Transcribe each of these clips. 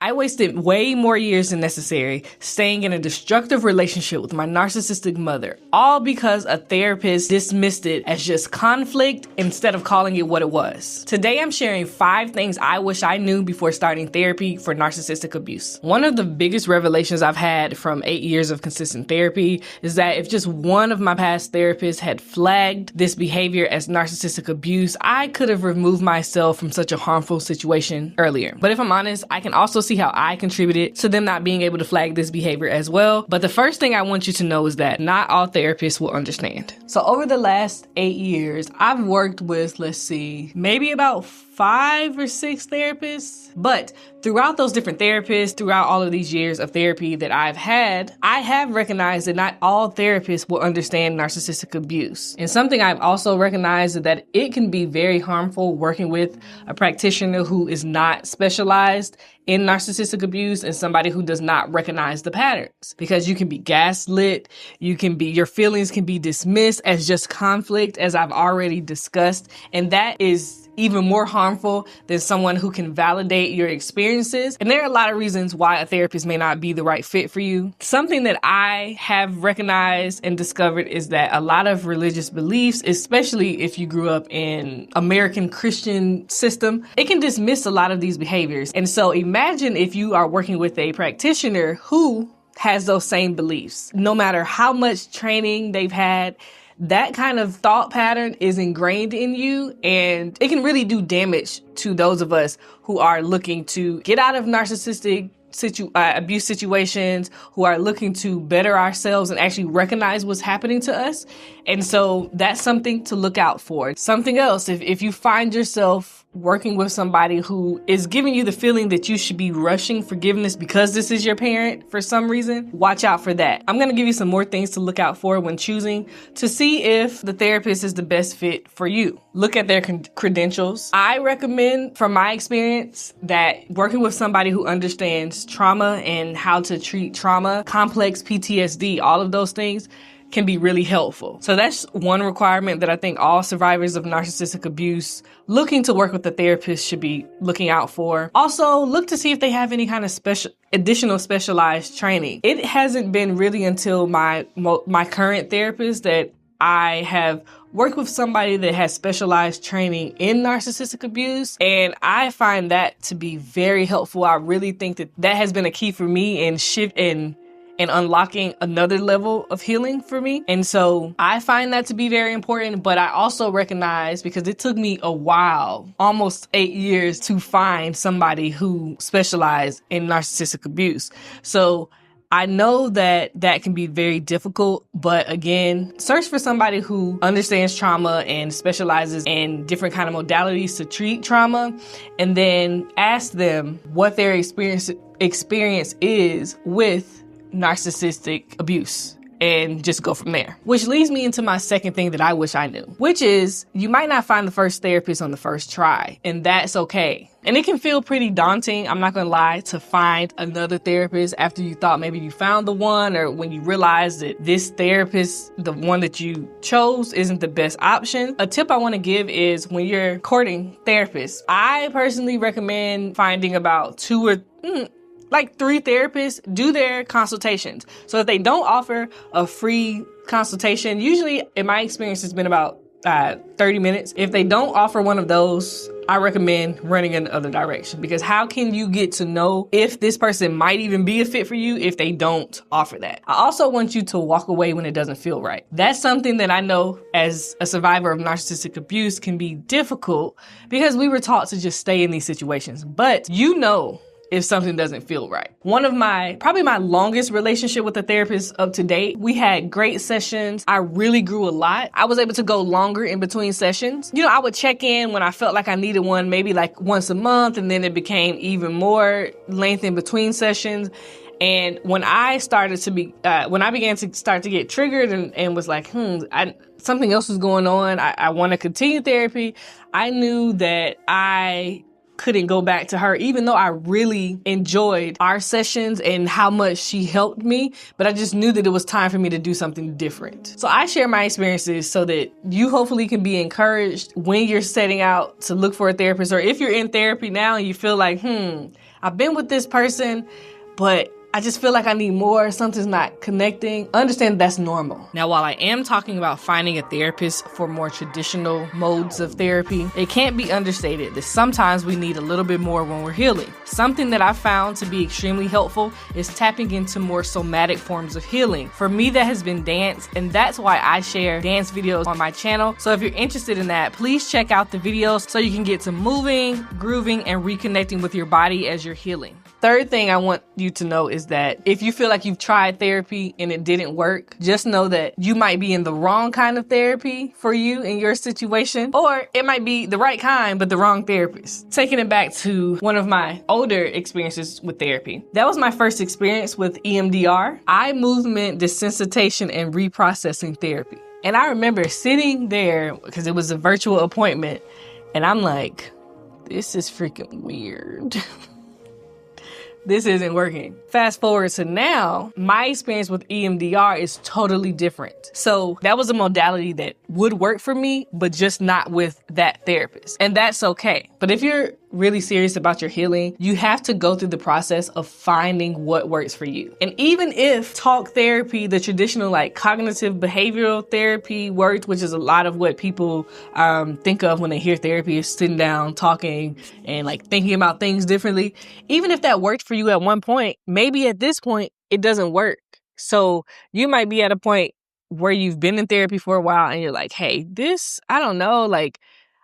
I wasted way more years than necessary staying in a destructive relationship with my narcissistic mother, all because a therapist dismissed it as just conflict instead of calling it what it was. Today I'm sharing 5 things I wish I knew before starting therapy for narcissistic abuse. One of the biggest revelations I've had from 8 years of consistent therapy is that if just one of my past therapists had flagged this behavior as narcissistic abuse, I could have removed myself from such a harmful situation earlier. But if I'm honest, I can also see how I contributed to them not being able to flag this behavior as well. But the first thing I want you to know is that not all therapists will understand. So over the last 8 years, I've worked with, maybe about 5 or 6 therapists. But throughout those different therapists, throughout all of these years of therapy that I've had, I have recognized that not all therapists will understand narcissistic abuse. And something I've also recognized is that it can be very harmful working with a practitioner who is not specialized in narcissistic abuse and somebody who does not recognize the patterns, because you can be gaslit, your feelings can be dismissed as just conflict, as I've already discussed, and that is even more harmful than someone who can validate your experiences. And there are a lot of reasons why a therapist may not be the right fit for you. Something that I have recognized and discovered is that a lot of religious beliefs, especially if you grew up in American Christian system, it can dismiss a lot of these behaviors. And so imagine if you are working with a practitioner who has those same beliefs. No matter how much training they've had, that kind of thought pattern is ingrained in you, and it can really do damage to those of us who are looking to get out of narcissistic abuse situations, who are looking to better ourselves and actually recognize what's happening to us. And so that's something to look out for. Something else, if you find yourself working with somebody who is giving you the feeling that you should be rushing forgiveness because this is your parent for some reason, watch out for that. I'm going to give you some more things to look out for when choosing to see if the therapist is the best fit for you. Look at their credentials. I recommend, from my experience, that working with somebody who understands trauma and how to treat trauma, complex PTSD, all of those things can be really helpful. So that's one requirement that I think all survivors of narcissistic abuse looking to work with a therapist should be looking out for. Also, look to see if they have any kind of additional specialized training. It hasn't been really until my current therapist that I have worked with somebody that has specialized training in narcissistic abuse, and I find that to be very helpful. I really think that has been a key for me in unlocking another level of healing for me. And so I find that to be very important, but I also recognize, because it took me a while, almost 8 years, to find somebody who specialized in narcissistic abuse. So I know that can be very difficult, but again, search for somebody who understands trauma and specializes in different kind of modalities to treat trauma, and then ask them what their experience is with narcissistic abuse, and just go from there. Which leads me into my second thing that I wish I knew, which is you might not find the first therapist on the first try, and that's okay. And it can feel pretty daunting, I'm not gonna lie, to find another therapist after you thought maybe you found the one, or when you realize that this therapist, the one that you chose, isn't the best option. A tip I wanna give is when you're courting therapists, I personally recommend finding about 3 therapists, do their consultations. So if they don't offer a free consultation, usually in my experience, it's been about 30 minutes. If they don't offer one of those, I recommend running in the other direction, because how can you get to know if this person might even be a fit for you if they don't offer that? I also want you to walk away when it doesn't feel right. That's something that I know as a survivor of narcissistic abuse can be difficult, because we were taught to just stay in these situations. But you know if something doesn't feel right. One of probably my longest relationship with a therapist up to date, we had great sessions. I really grew a lot. I was able to go longer in between sessions. I would check in when I felt like I needed one, maybe like once a month, and then it became even more length in between sessions. And when I began to start to get triggered and was like, something else was going on, I want to continue therapy, I knew that I couldn't go back to her, even though I really enjoyed our sessions and how much she helped me, but I just knew that it was time for me to do something different. So I share my experiences so that you hopefully can be encouraged when you're setting out to look for a therapist, or if you're in therapy now and you feel like, I've been with this person, but I just feel like I need more. Something's not connecting. Understand that's normal. Now, while I am talking about finding a therapist for more traditional modes of therapy, it can't be understated that sometimes we need a little bit more when we're healing. Something that I found to be extremely helpful is tapping into more somatic forms of healing. For me, that has been dance, and that's why I share dance videos on my channel. So if you're interested in that, please check out the videos so you can get to moving, grooving, and reconnecting with your body as you're healing. Third thing I want you to know is that if you feel like you've tried therapy and it didn't work, just know that you might be in the wrong kind of therapy for you in your situation, or it might be the right kind, but the wrong therapist. Taking it back to one of my older experiences with therapy. That was my first experience with EMDR, eye movement desensitization and reprocessing therapy. And I remember sitting there because it was a virtual appointment, and I'm like, this is freaking weird. This isn't working. Fast forward to now, my experience with EMDR is totally different. So that was a modality that would work for me, but just not with that therapist. And that's okay. But if you're really serious about your healing, you have to go through the process of finding what works for you. And even if talk therapy, the traditional like cognitive behavioral therapy works, which is a lot of what people think of when they hear therapy, is sitting down, talking, and like thinking about things differently. Even if that worked for you at one point, maybe at this point, it doesn't work. So you might be at a point where you've been in therapy for a while and you're like, hey, I don't know, like,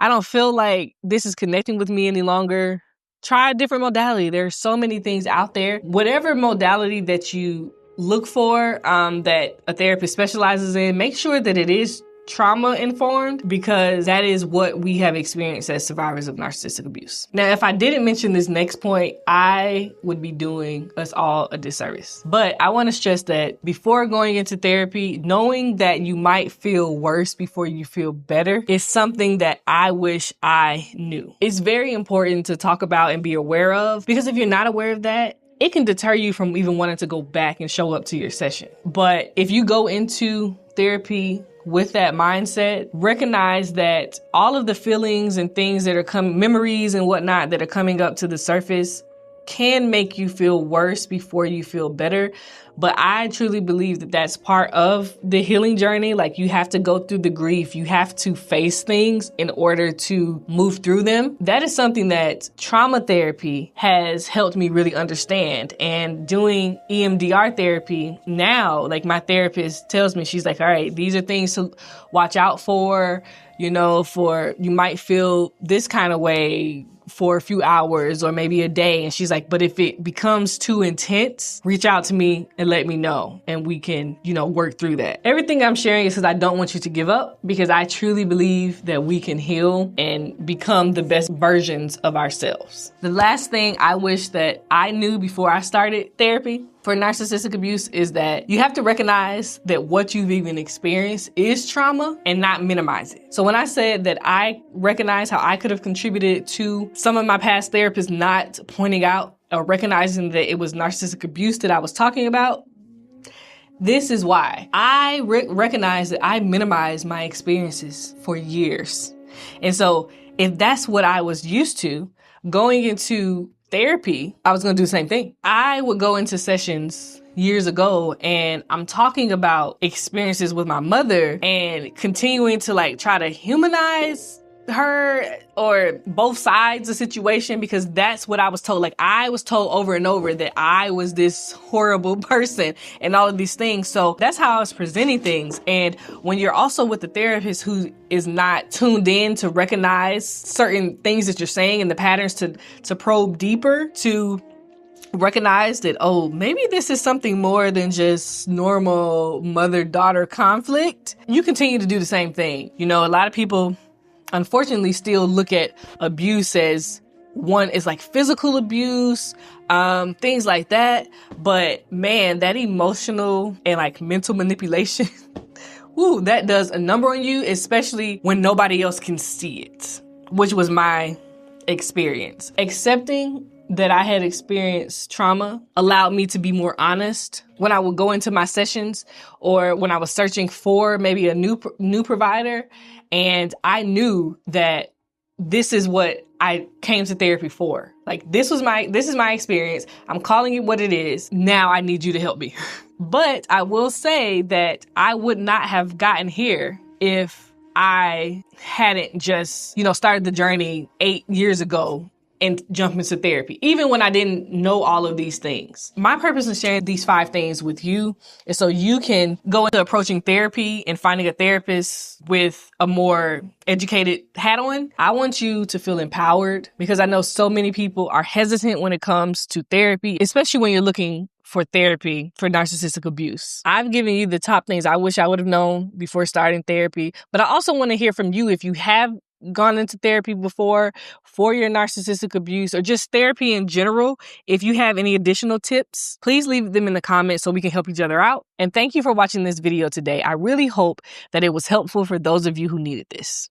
I don't feel like this is connecting with me any longer. Try a different modality. There's so many things out there. Whatever modality that you look for, that a therapist specializes in, make sure that it is trauma informed, because that is what we have experienced as survivors of narcissistic abuse. Now, if I didn't mention this next point, I would be doing us all a disservice. But I want to stress that before going into therapy, knowing that you might feel worse before you feel better is something that I wish I knew. It's very important to talk about and be aware of, because if you're not aware of that, it can deter you from even wanting to go back and show up to your session. But if you go into therapy with that mindset, recognize that all of the feelings and things that are coming, memories and whatnot that are coming up to the surface can make you feel worse before you feel better. But I truly believe that that's part of the healing journey. Like, you have to go through the grief. You have to face things in order to move through them. That is something that trauma therapy has helped me really understand. And doing EMDR therapy now, like, my therapist tells me, she's like, all right, these are things to watch out for, you might feel this kind of way for a few hours or maybe a day. And she's like, but if it becomes too intense, reach out to me and let me know, and we can, work through that. Everything I'm sharing is because I don't want you to give up, because I truly believe that we can heal and become the best versions of ourselves. The last thing I wish that I knew before I started therapy for narcissistic abuse is that you have to recognize that what you've even experienced is trauma and not minimize it. So when I said that I recognize how I could have contributed to some of my past therapists not pointing out or recognizing that it was narcissistic abuse that I was talking about, this is why. I recognize that I minimized my experiences for years. And so if that's what I was used to, going into therapy, I was going to do the same thing. I would go into sessions years ago and I'm talking about experiences with my mother and continuing to try to humanize her or both sides of the situation, because that's what I was told. I was told over and over that I was this horrible person and all of these things. So that's how I was presenting things. And when you're also with the therapist who is not tuned in to recognize certain things that you're saying and the patterns to probe deeper, to recognize that, oh, maybe this is something more than just normal mother-daughter conflict, you continue to do the same thing. A lot of people unfortunately still look at abuse as one is like physical abuse, things like that. But man, that emotional and mental manipulation, woo, that does a number on you, especially when nobody else can see it, which was my experience. Accepting that I had experienced trauma allowed me to be more honest when I would go into my sessions or when I was searching for maybe a new provider. And I knew that this is what I came to therapy for. Like, this is my experience. I'm calling it what it is. Now I need you to help me. But I will say that I would not have gotten here if I hadn't just, started the journey 8 years ago and jump into therapy, even when I didn't know all of these things. My purpose in sharing these 5 things with you is so you can go into approaching therapy and finding a therapist with a more educated hat on. I want you to feel empowered, because I know so many people are hesitant when it comes to therapy, especially when you're looking for therapy for narcissistic abuse. I've given you the top things I wish I would have known before starting therapy, but I also want to hear from you if you have gone into therapy before for your narcissistic abuse or just therapy in general. If you have any additional tips, please leave them in the comments so we can help each other out. And thank you for watching this video today. I really hope that it was helpful for those of you who needed this.